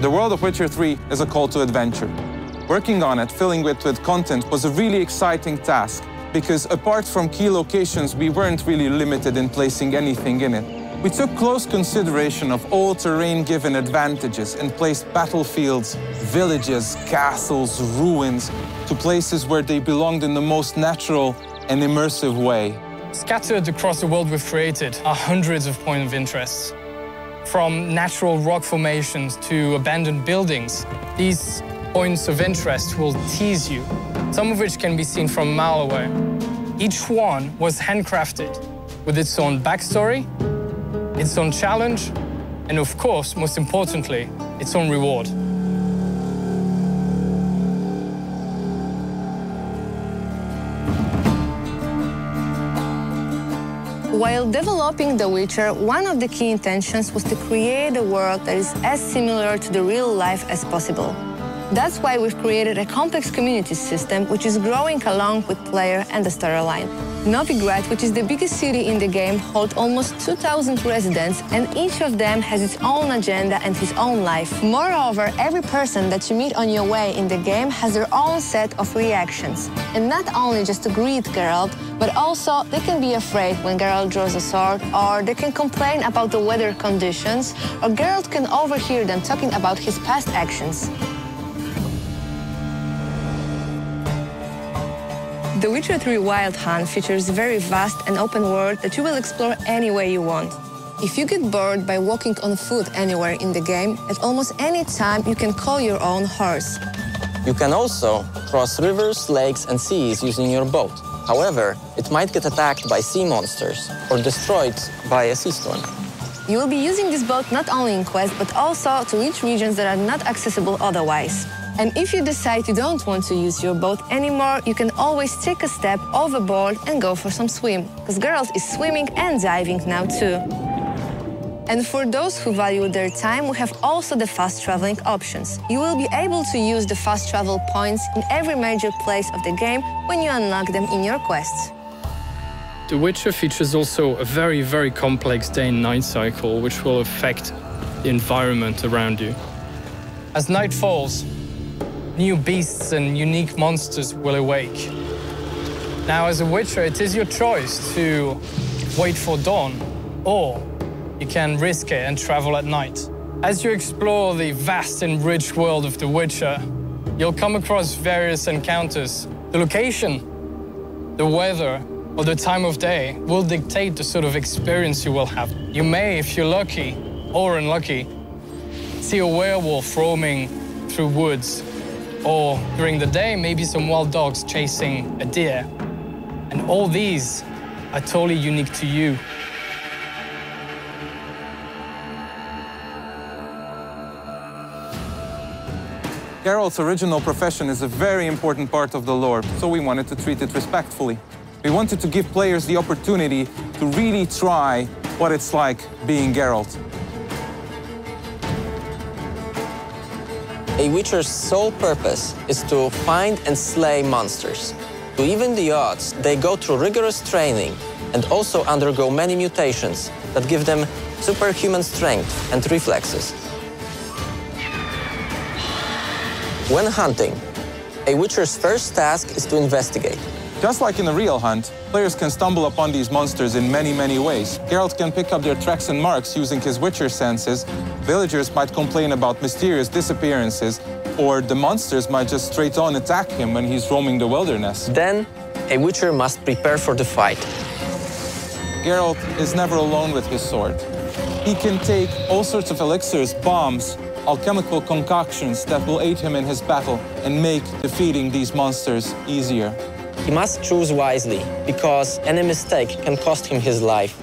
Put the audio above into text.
The world of Witcher 3 is a call to adventure. Working on it, filling it with content, was a really exciting task, because apart from key locations, we weren't really limited in placing anything in it. We took close consideration of all terrain-given advantages and placed battlefields, villages, castles, ruins to places where they belonged in the most natural and immersive way. Scattered across the world we've created are hundreds of points of interest. From natural rock formations to abandoned buildings, these points of interest will tease you, some of which can be seen from a mile away. Each one was handcrafted with its own backstory, its own challenge, and of course, most importantly, its own reward. While developing The Witcher, one of the key intentions was to create a world that is as similar to the real life as possible. That's why we've created a complex community system which is growing along with player and the storyline. Novigrad, which is the biggest city in the game, holds almost 2,000 residents, and each of them has its own agenda and his own life. Moreover, every person that you meet on your way in the game has their own set of reactions. And not only just to greet Geralt, but also they can be afraid when Geralt draws a sword, or they can complain about the weather conditions, or Geralt can overhear them talking about his past actions. The Witcher 3 Wild Hunt features a very vast and open world that you will explore any way you want. If you get bored by walking on foot anywhere in the game, at almost any time you can call your own horse. You can also cross rivers, lakes, and seas using your boat. However, it might get attacked by sea monsters or destroyed by a sea storm. You will be using this boat not only in quests, but also to reach regions that are not accessible otherwise. And if you decide you don't want to use your boat anymore, you can always take a step overboard and go for some swim, because Geralt is swimming and diving now too. And for those who value their time, we have also the fast traveling options. You will be able to use the fast travel points in every major place of the game when you unlock them in your quests. The Witcher features also a very, very complex day and night cycle, which will affect the environment around you. As night falls, new beasts and unique monsters will awake. Now, as a Witcher, it is your choice to wait for dawn, or you can risk it and travel at night. As you explore the vast and rich world of The Witcher, you'll come across various encounters. The location, the weather, or the time of day will dictate the sort of experience you will have. You may, if you're lucky or unlucky, see a werewolf roaming through woods, or during the day, maybe some wild dogs chasing a deer. And all these are totally unique to you. Geralt's original profession is a very important part of the lore, so we wanted to treat it respectfully. We wanted to give players the opportunity to really try what it's like being Geralt. A Witcher's sole purpose is to find and slay monsters. To even the odds, they go through rigorous training and also undergo many mutations that give them superhuman strength and reflexes. When hunting, a Witcher's first task is to investigate. Just like in a real hunt, players can stumble upon these monsters in many, many ways. Geralt can pick up their tracks and marks using his Witcher senses, villagers might complain about mysterious disappearances, or the monsters might just straight on attack him when he's roaming the wilderness. Then, a Witcher must prepare for the fight. Geralt is never alone with his sword. He can take all sorts of elixirs, bombs, alchemical concoctions that will aid him in his battle and make defeating these monsters easier. He must choose wisely, because any mistake can cost him his life.